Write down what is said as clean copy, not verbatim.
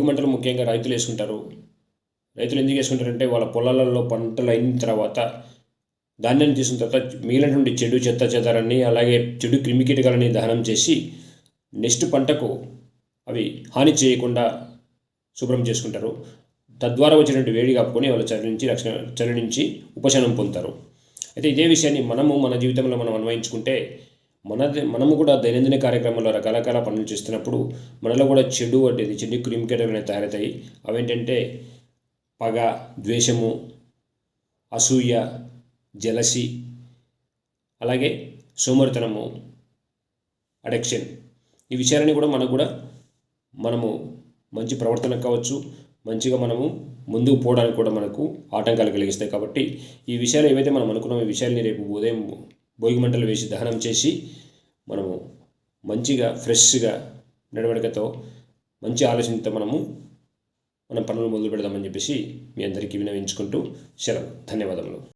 మంటలు ముఖ్యంగా రైతులు వేసుకుంటారు. రైతులు ఎందుకు వేసుకుంటారంటే వాళ్ళ పొలాలలో పంటలు అయిన తర్వాత ధాన్యాన్ని తీసుకున్న తర్వాత మిగిలినటువంటి చెడు చెత్త చెదారాన్ని అలాగే చెడు క్రిమికీటకాలని దహనం చేసి నెక్స్ట్ పంటకు అవి హాని చేయకుండా శుభ్రం చేసుకుంటారు. తద్వారా వచ్చినటువంటి వేడి కప్పుకొని వాళ్ళ చలి నుంచి ఉపశమనం పొందుతారు. అయితే ఇదే విషయాన్ని మన జీవితంలో మనం అన్వయించుకుంటే మనము కూడా దైనందిన కార్యక్రమంలో రకరకాల పనులు చేస్తున్నప్పుడు మనలో కూడా చెడు క్రిమికీటకాలు అనేవి తయారవుతాయి. అవేంటంటే పగ, ద్వేషము, అసూయ, జలసి, అలాగే సోమరితనము, అడిక్షన్. ఈ విషయాలని కూడా మనము మంచి ప్రవర్తన కావచ్చు, మంచిగా మనము ముందుకు పోవడానికి కూడా మనకు ఆటంకాలు కలిగిస్తాయి. కాబట్టి ఈ విషయాలు ఏవైతే మనం అనుకున్నామో ఈ విషయాల్ని రేపు ఉదయం భోగి మంటలు వేసి దహనం చేసి మనము మంచిగా ఫ్రెష్గా నడవడికతో మంచి ఆలోచనతో మన పనులు మొదలు పెడదామని చెప్పేసి మీ అందరికీ విన్నవించుకుంటూ సెలవు. ధన్యవాదములు.